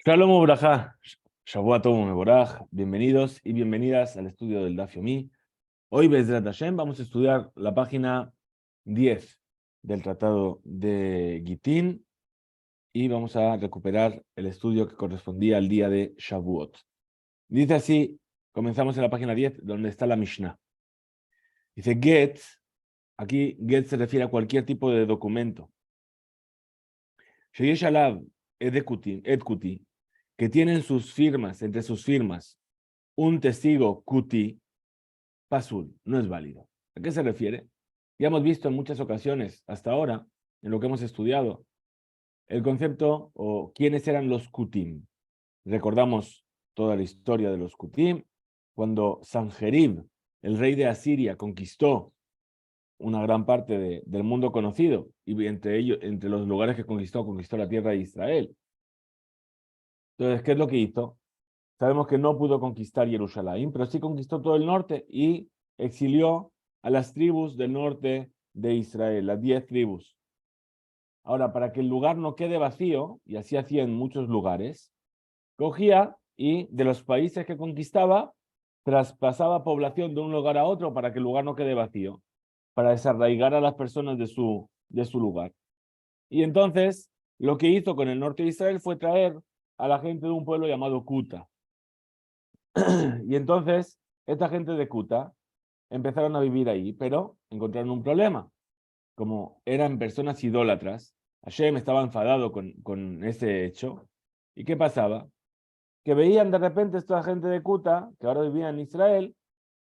Shalom Ubrajá, Shavua Tov Mevoraj, bienvenidos y bienvenidas al estudio del Daf Yomi. Hoy, Bezrat Hashem, vamos a estudiar la página 10 del Tratado de Gitín y vamos a recuperar el estudio que correspondía al día de Shavuot. Dice así, comenzamos en la página 10, donde está la Mishnah. Dice Get, aquí Get se refiere a cualquier tipo de documento. Sheyesh Alav Ed Kuti, que tienen sus firmas, entre sus firmas, un testigo Kuti, Pasul, no es válido. ¿A qué se refiere? Ya hemos visto en muchas ocasiones hasta ahora, en lo que hemos estudiado, el concepto o quiénes eran los Kutim. Recordamos toda la historia de los Kutim, cuando Sanjerib, el rey de Asiria, conquistó una gran parte del mundo conocido, y entre ellos, entre los lugares que conquistó la tierra de Israel. Entonces, ¿qué es lo que hizo? Sabemos que no pudo conquistar Jerusalén, pero sí conquistó todo el norte y exilió a las tribus del norte de Israel, las 10 tribus. Ahora, para que el lugar no quede vacío, y así hacía en muchos lugares, cogía y de los países que conquistaba, traspasaba población de un lugar a otro para que el lugar no quede vacío, para desarraigar a las personas de su lugar. Y entonces, lo que hizo con el norte de Israel fue traer a la gente de un pueblo llamado Kuta. Y entonces, esta gente de Kuta empezaron a vivir ahí, pero encontraron un problema. Como eran personas idólatras, Hashem estaba enfadado con ese hecho. ¿Y qué pasaba? Que veían de repente esta gente de Kuta, que ahora vivía en Israel,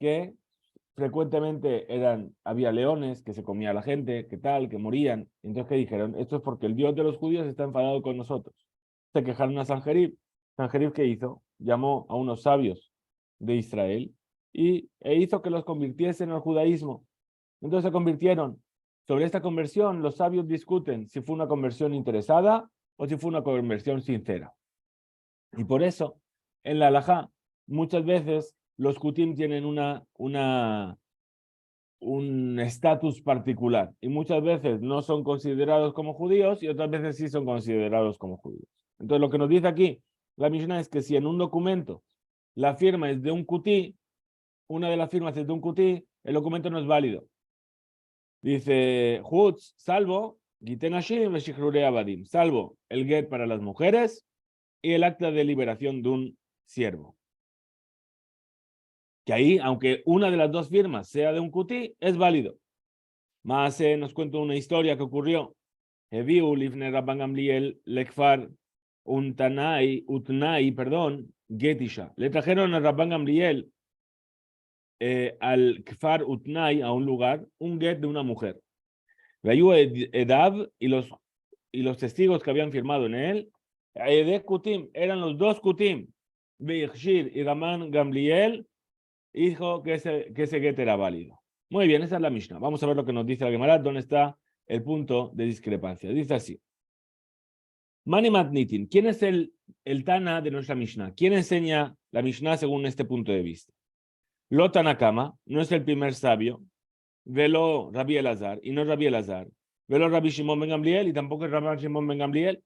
que frecuentemente había leones que se comía a la gente, que tal, que morían. Entonces, ¿qué dijeron? Esto es porque el Dios de los judíos está enfadado con nosotros. Se quejaron a Sanjerib. Sanjerib, ¿qué hizo? Llamó a unos sabios de Israel e hizo que los convirtiesen al judaísmo. Entonces se convirtieron. Sobre esta conversión, los sabios discuten si fue una conversión interesada o si fue una conversión sincera. Y por eso, en la halajá, muchas veces los kutim tienen un estatus particular y muchas veces no son considerados como judíos y otras veces sí son considerados como judíos. Entonces, lo que nos dice aquí la Mishnah es que si en un documento la firma es de un kutí, una de las firmas es de un kutí, el documento no es válido. Dice, Hutz, salvo, salvo el get para las mujeres y el acta de liberación de un siervo. Que ahí, aunque una de las dos firmas sea de un kutí, es válido. Más nos cuenta una historia que ocurrió. Heviu lifne Rabban Gamliel lekfar Getisha. Le trajeron a Rabban Gamliel al Kfar Utnai, a un lugar, un get de una mujer. Veyu Edav y los testigos que habían firmado en él, Edek Kutim, eran los dos Kutim. Beichshir y Rabban Gamliel dijo que ese get era válido. Muy bien, esa es la Mishnah. Vamos a ver lo que nos dice la Gemara, dónde está el punto de discrepancia. Dice así. Mani Matnitin, ¿quién es el Tana de nuestra Mishnah? ¿Quién enseña la Mishnah según este punto de vista? Lo Tanakama, no es el primer sabio. Velo Rabbi Elazar, y no es Rabbi Elazar. Velo Rabbi Shimon ben Gamliel, y tampoco es Rabbi Shimon ben Gamliel.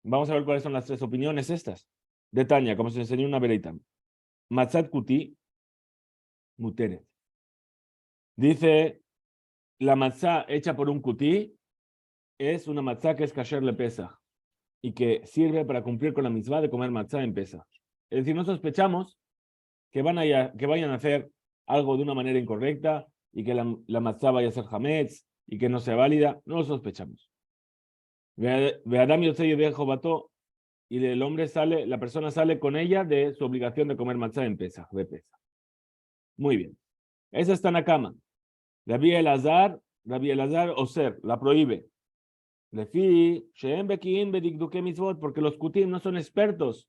Vamos a ver cuáles son las tres opiniones estas. De Tanya, como se enseñó una Bereitam. Matzat Kuti, Muteret. Dice, la matzá hecha por un kutí es una matzá que es kasher le Pesach y que sirve para cumplir con la mitzvah de comer matzá en Pesach. Es decir, no sospechamos que vayan a hacer algo de una manera incorrecta y que la matzá vaya a ser hametz y que no sea válida. No lo sospechamos. Veadam Yosei de Jobató, y el hombre sale, la persona sale con ella de su obligación de comer matzá en Pesach, de Pesach. Muy bien. Esa está en la cama. Rabbi Elazar Oser, la prohíbe. Porque los kutim no son expertos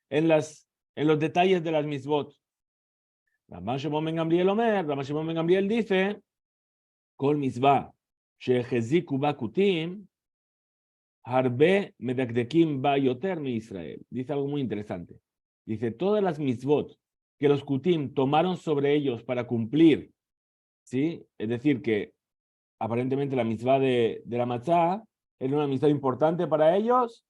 en los detalles de las mitzvot. Rabban Shimon ben Gamliel dice, Kol mitzvah sheheziku ba kutim, harbe medakdekim ba yoter mi Israel. Dice algo muy interesante. Dice, todas las mitzvot que los kutim tomaron sobre ellos para cumplir, ¿sí? Es decir, que aparentemente la mitzvah de la matzá era una mitzvah importante para ellos,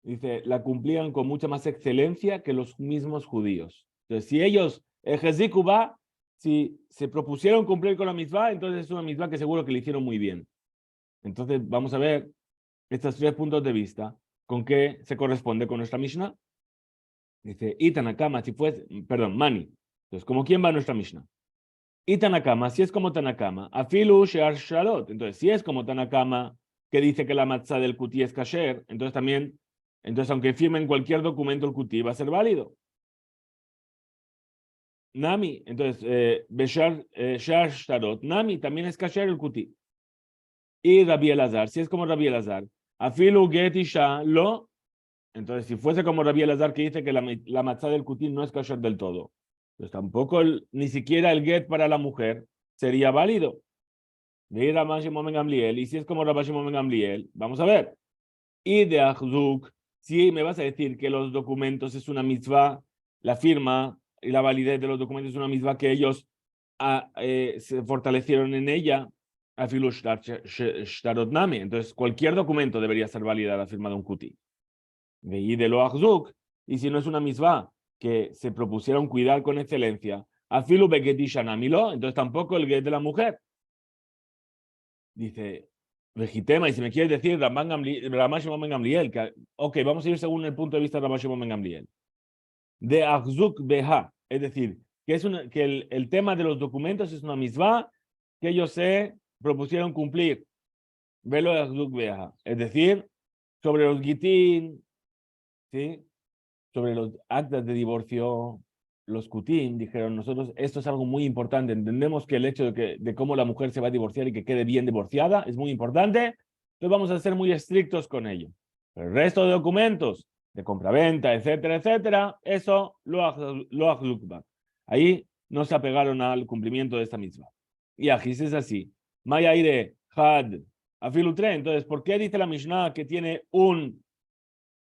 dice, la cumplían con mucha más excelencia que los mismos judíos. Entonces, si ellos, Ejezikuba, si se propusieron cumplir con la mitzvah, entonces es una mitzvah que seguro que le hicieron muy bien. Entonces, vamos a ver estos 3 puntos de vista, con qué se corresponde con nuestra Mishnah. Dice, Itanakama, si fuese, perdón, Mani. Entonces, ¿como quién va nuestra Mishnah? Itanakama, si es como Tanakama, Afilu Shear Shalot. Entonces, si es como Tanakama, que dice que la matzah del Kuti es kasher, entonces también, entonces aunque firmen cualquier documento el Kuti va a ser válido. Nami, entonces, Beshar Shear Shalot, Nami también es kasher el Kuti. Y Rabbi Elazar, si es como Rabbi Elazar, Afilu Get Isha Lo, entonces si fuese como Rabbi Elazar que dice que la matzah del Kuti no es kasher del todo, pues tampoco ni siquiera el get para la mujer sería válido. De Rabbi Shimon ben Gamliel, y si es como Rabbi Shimon ben Gamliel, vamos a ver. Y de Achzuk, si me vas a decir que los documentos es una mitzvah, la firma y la validez de los documentos es una mitzvah que ellos se fortalecieron en ella, entonces cualquier documento debería ser válida la firma de un kuti. Y de lo Achzuk, y si no es una mitzvah que se propusieron cuidar con excelencia, afilu begetishanamilo, entonces tampoco el get de la mujer. Dice, legitema, y si me quieres decir Ramán Shimon ben Gamliel, que, ok, vamos a ir según el punto de vista de Ramán Shimon ben Gamliel. De Achzuk Beha, es decir, que, que el tema de los documentos es una mitzvah que ellos se propusieron cumplir. Velo de Achzuk Beha, es decir, sobre los gitín, ¿sí? Sobre los actas de divorcio, los kutim dijeron, nosotros, esto es algo muy importante, entendemos que el hecho de cómo la mujer se va a divorciar y que quede bien divorciada es muy importante, entonces vamos a ser muy estrictos con ello. Pero el resto de documentos, de compraventa, etcétera, etcétera, eso lo ajlukba. Ahí no se apegaron al cumplimiento de esta misma. Y Ajis es así. Mayaire, Had, Afilutre, entonces, ¿por qué dice la Mishnah que tiene un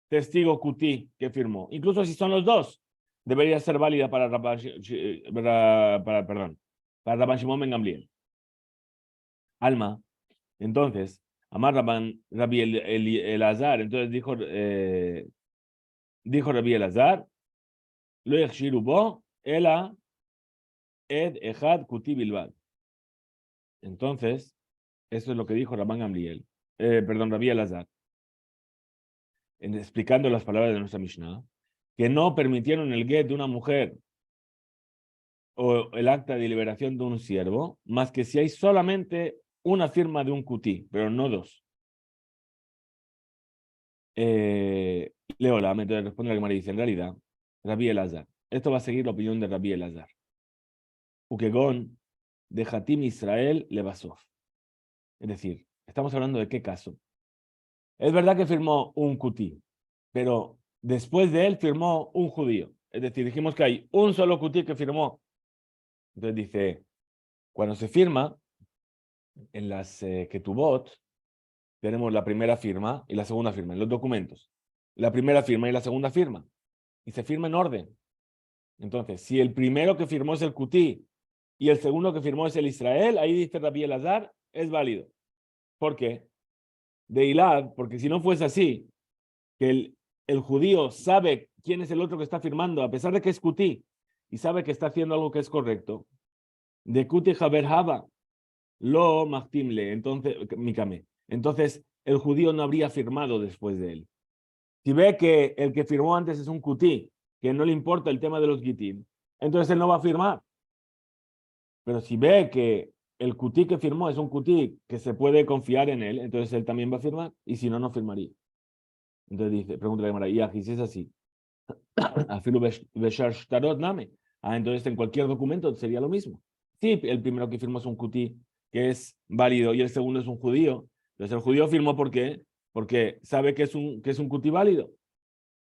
testigo Kuti que firmó? Incluso si son los dos, debería ser válida para Rabban Shimon ben Gamliel. Alma, entonces, Amar Rabbi Elazar, entonces dijo Rabbi Elazar, lo yakshiru bo, ela ed echad Kuti bilbad. Entonces, eso es lo que dijo Rabban Gamliel, Rabbi Elazar, explicando las palabras de nuestra Mishnah, que no permitieron el get de una mujer o el acta de liberación de un siervo, más que si hay solamente una firma de un Kuti, pero no dos. Leolam, entonces responde la Gemara y dice, en realidad, Rabbi Elazar, esto va a seguir la opinión de Rabbi Elazar. Ukegon de Hatim Israel Lebasov. Es decir, estamos hablando de qué caso. Es verdad que firmó un Kuti, pero después de él firmó un judío. Es decir, dijimos que hay un solo Kuti que firmó. Entonces dice, cuando se firma, en las Ketubot, tenemos la primera firma y la segunda firma, en los documentos. La primera firma y la segunda firma. Y se firma en orden. Entonces, si el primero que firmó es el Kuti y el segundo que firmó es el Israel, ahí dice Rabbi Elazar, es válido. ¿Por qué? De Ilad, porque si no fuese así, que el judío sabe quién es el otro que está firmando, a pesar de que es Kuti, y sabe que está haciendo algo que es correcto, de Kuti Haber Haba, lo Machtimle, entonces, Mikame. Entonces, el judío no habría firmado después de él. Si ve que el que firmó antes es un Kuti, que no le importa el tema de los Gitim, entonces él no va a firmar. Pero si ve que el Kuti que firmó es un Kuti que se puede confiar en él, entonces él también va a firmar, y si no, no firmaría. Entonces dice, pregunta la Gemara, y si es así, entonces en cualquier documento sería lo mismo. Sí, el primero que firmó es un Kuti que es válido y el segundo es un judío. Entonces el judío firmó ¿por qué? Porque sabe que es un Kuti válido.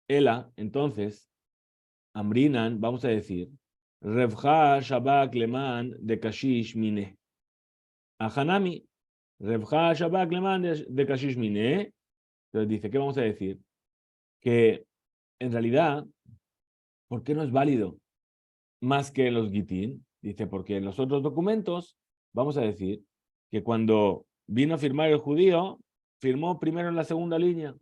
Ela, entonces, Amrinan, vamos a decir, Revja Shabak Leman de Kashish Mine. Ahanami, Revja Shabak Leman de Kashish Mine. Entonces dice, ¿qué vamos a decir? Que en realidad, ¿por qué no es válido más que en los Gitín? Dice, porque en los otros documentos, vamos a decir que cuando vino a firmar el judío, firmó primero en la segunda línea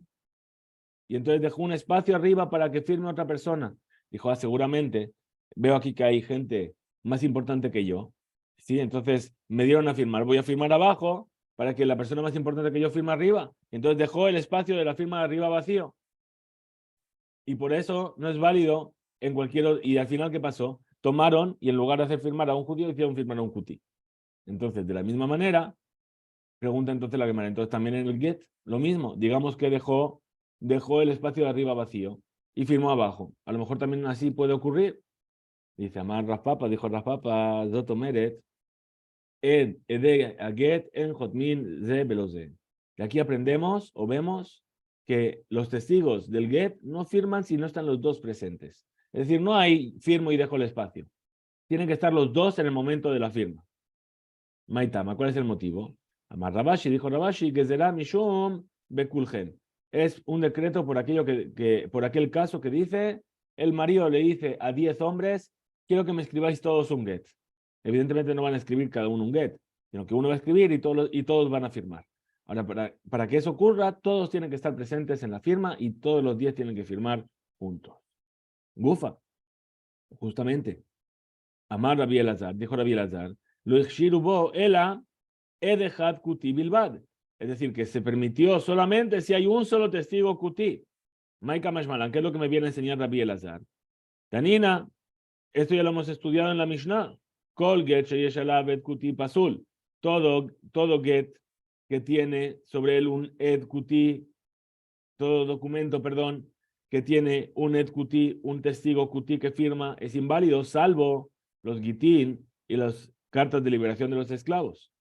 y entonces dejó un espacio arriba para que firme otra persona. Dijo, seguramente, veo aquí que hay gente más importante que yo. Sí, entonces me dieron a firmar. Voy a firmar abajo para que la persona más importante que yo firme arriba. Entonces dejó el espacio de la firma de arriba vacío. Y por eso no es válido en cualquier... Y al final, ¿qué pasó? Tomaron y en lugar de hacer firmar a un judío, hicieron firmar a un cutí. Entonces, de la misma manera, pregunta entonces la Gemara. Entonces, también en el get, lo mismo. Digamos que dejó el espacio de arriba vacío y firmó abajo. A lo mejor también así puede ocurrir. Dice, Amar Raspapa, dijo Raspapa, Zoto Meret, Ede Aget en Jotmin Ze Beloze. De aquí aprendemos o vemos que los testigos del get no firman si no están los dos presentes. Es decir, no hay firmo y dejo el espacio. Tienen que estar los dos en el momento de la firma. Maitama, ¿cuál es el motivo? Amar Rabashi, dijo Rabashi, que será Mishum Bekulgen. Es un decreto por aquello por aquel caso que dice, el marido le dice a 10 hombres, quiero que me escribáis todos un get. Evidentemente no van a escribir cada uno un get, sino que uno va a escribir y todos van a firmar. Ahora, para que eso ocurra, todos tienen que estar presentes en la firma y todos los 10 tienen que firmar juntos. Gufa, justamente. Amar Rabbi Elazar, dijo Rabbi Elazar, lo exhirubo ela edejad kuti bilbad. Es decir, que se permitió solamente si hay un solo testigo kuti. Maika Mashmalan, ¿qué es lo que me viene a enseñar Rabbi Elazar? Tanina, esto ya lo hemos estudiado en la Mishnah. Kol get sheyeshalav et kuti pasul. Todo get que tiene sobre él un ed kuti, todo documento, perdón, que tiene un ed kuti, un testigo kuti que firma, es inválido, salvo los gitín y las cartas de liberación de los esclavos.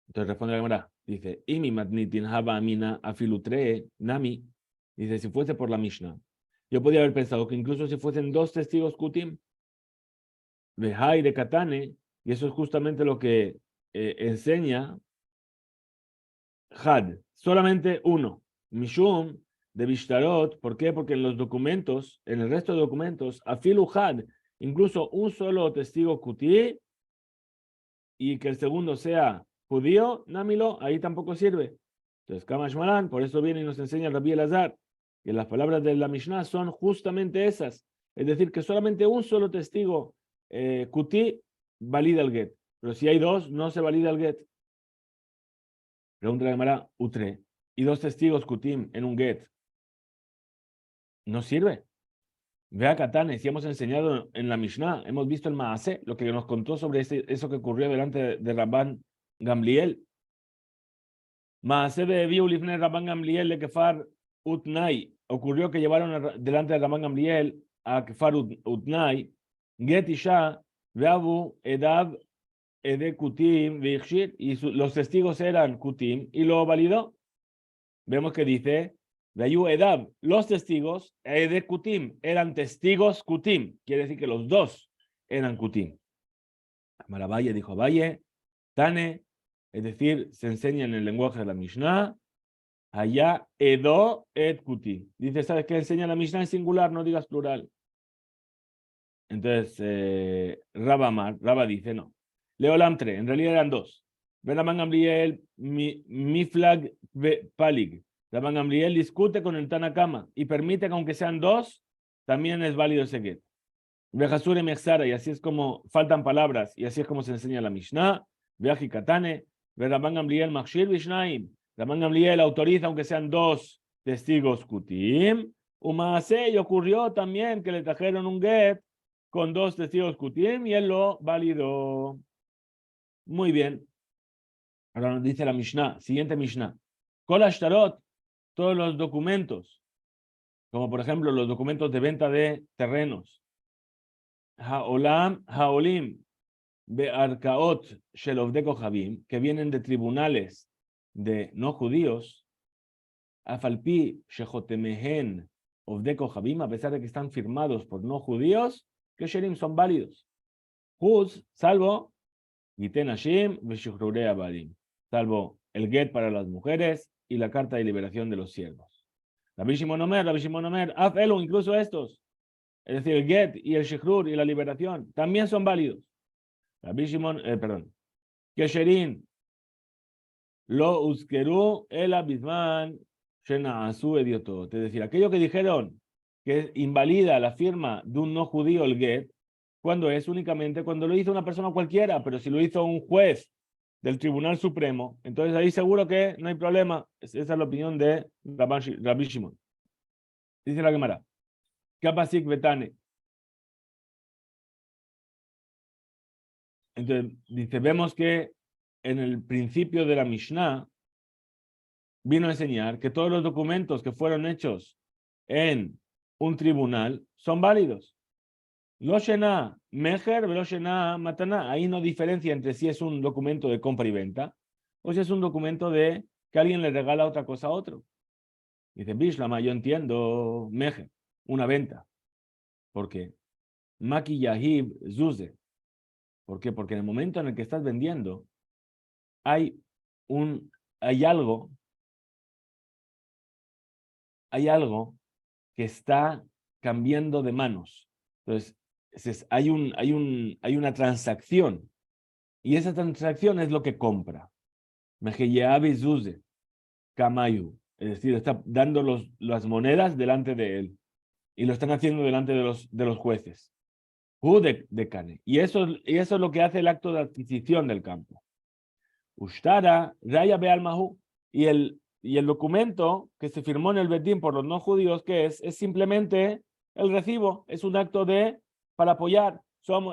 Entonces responde la Gemara, dice, Imi matnitin haba amina afilutre nami. Dice, si fuese por la Mishnah, yo podía haber pensado que incluso si fuesen dos testigos kutim, Vehai de Katane, y eso es justamente lo que enseña Had, solamente uno. Mishum de Bishtarot, ¿por qué? Porque en los documentos, en el resto de documentos, Afilu Had, incluso un solo testigo kuti, y que el segundo sea judío, Námilo, ahí tampoco sirve. Entonces, Kamashmalan, por eso viene y nos enseña Rabbi Elazar, que las palabras de la Mishnah son justamente esas. Es decir, que solamente un solo testigo kuti valida el get. Pero si hay dos, no se valida el get. Pregunta la Gemara, utre. Y dos testigos kutim en un get. No sirve. Vea Katane, si hemos enseñado en la Mishnah, hemos visto el Maaseh, lo que nos contó sobre eso que ocurrió delante de Rabban Gamliel. Maaseh de Viulifne Rabban Gamliel de Kefar Utnai. Ocurrió que llevaron delante de Rabban Gamliel a Kefar Utnai, Get Isha, Veabu, Edab, Ede Kutim, Vichshir, y los testigos eran Kutim, y lo validó. Vemos que dice, Veayu Edab, los testigos, Ede Kutim, eran testigos Kutim, quiere decir que los dos eran Kutim. Maravalle dijo Valle, Tane, es decir, se enseña en el lenguaje de la Mishnah, allá Edo et Kuti. Dice, ¿sabes qué enseña la Mishnah en singular? No digas plural. Entonces, Rabba dice, no. Leolam 3, en realidad eran dos. Rabban Gamliel, Miflag Palig. Rabban Gamliel discute con el Tanakama y permite que aunque sean dos, también es válido ese get. Vejasure Mexara, y así es como faltan palabras, y así es como se enseña la Mishnah. Veaji Katane, Rabban Gamliel Machshir Vishnaim. Rabban Gamliel autoriza aunque sean dos testigos Kutim. Umaase, y ocurrió también que le trajeron un get con dos testigos Kutim y él lo validó. Muy bien. Ahora nos dice la Mishnah, siguiente Mishnah. Kol Ashtarot, todos los documentos, como por ejemplo los documentos de venta de terrenos. Haolam, Haolim, Be'arkaot Shel Ovdei Kohabim, que vienen de tribunales de no judíos. Afalpi Shechotemehen Ovdei Kohabim, a pesar de que están firmados por no judíos, que Sherim son válidos. Juz, salvo Giten Hashim, Veshuhrurei Abadim, salvo el get para las mujeres y la carta de liberación de los siervos. Rabbi Shimon Omer, Af Elu, incluso estos, es decir, el get y el shuhrur y la liberación, también son válidos. Rabbi Shimon, Kesherin, Lo Uzkeru El Abizman Shena Asu Edioto. Es decir, aquello que dijeron que invalida la firma de un no judío el get, cuando es únicamente cuando lo hizo una persona cualquiera, pero si lo hizo un juez del Tribunal Supremo, entonces ahí seguro que no hay problema. Esa es la opinión de Rabbi Shimon. Dice la Gemara. Kapasik Betane. Entonces, dice, vemos que en el principio de la Mishnah vino a enseñar que todos los documentos que fueron hechos en un tribunal son válidos. Lo Shena Meher, lo Shena Mataná. Ahí no diferencia entre si es un documento de compra y venta o si es un documento de que alguien le regala otra cosa a otro. Dice, Bishlama, yo entiendo Meher, una venta. ¿Por qué? Maki Yahib Zuze. ¿Por qué? Porque en el momento en el que estás vendiendo, hay algo que está cambiando de manos. Entonces, hay una transacción. Y esa transacción es lo que compra. Mejeyeabi Zuze, Kamayu. Es decir, está dando las monedas delante de él. Y lo están haciendo delante de los jueces. De Kane. Y eso es lo que hace el acto de adquisición del campo. Ushtara, Raya Bealmahu. Y el documento que se firmó en el Betín por los no judíos, ¿qué es? Es simplemente el recibo. Es un acto para apoyar.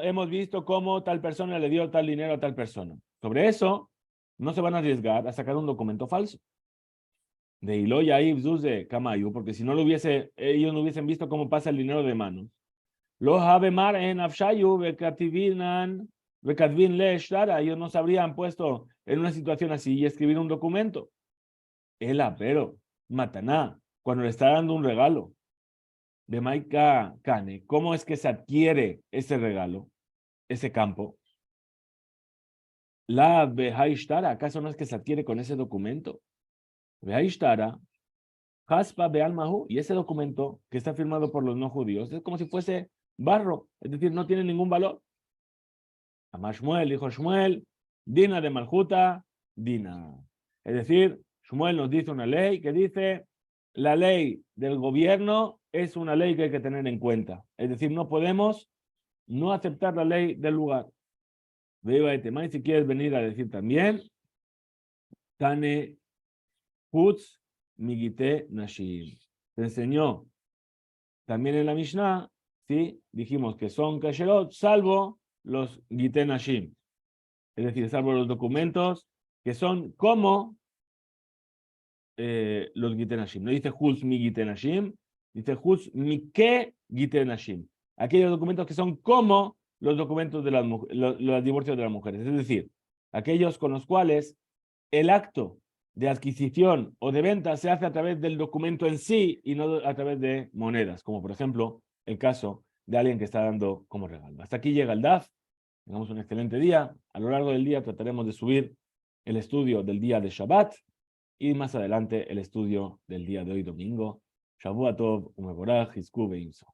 Hemos visto cómo tal persona le dio tal dinero a tal persona. Sobre eso, no se van a arriesgar a sacar un documento falso. De Iloya Ibzuze Kamayu, porque si no ellos no hubiesen visto cómo pasa el dinero de manos. Los Habemar en Afshayu, Bekadvin Le Shtara, ellos no se habrían puesto en una situación así y escribir un documento. Pero Mataná, cuando le está dando un regalo de Maika Kane, ¿cómo es que se adquiere ese regalo, ese campo? La Behaishtara, ¿acaso no es que se adquiere con ese documento? Behaishtara, Haspa Bealmahu, y ese documento que está firmado por los no judíos es como si fuese barro, es decir, no tiene ningún valor. Amar Shmuel, dijo Shmuel, Dina de Maljuta, Dina. Es decir, Shmuel nos dice una ley que dice, la ley del gobierno es una ley que hay que tener en cuenta. Es decir, no podemos no aceptar la ley del lugar. Veiva Etemay, si quieres venir a decir también, Tane Hutz Migite Nashim. Te enseñó también en la Mishnah, ¿sí? Dijimos que son kasherot, salvo los Gite Nashim. Es decir, salvo los documentos que son como los Gite Nashim. No dice Hutz mi Gite Nashim, dice Hutz mi ke Gite Nashim. Aquellos documentos que son como los documentos de los divorcios de las mujeres. Es decir, aquellos con los cuales el acto de adquisición o de venta se hace a través del documento en sí y no a través de monedas, como por ejemplo el caso de alguien que está dando como regalo. Hasta aquí llega el DAF. Tengamos un excelente día. A lo largo del día trataremos de subir el estudio del día de Shabbat y más adelante el estudio del día de hoy domingo. Shavua Tov, Umevorach, Hizku Beimso.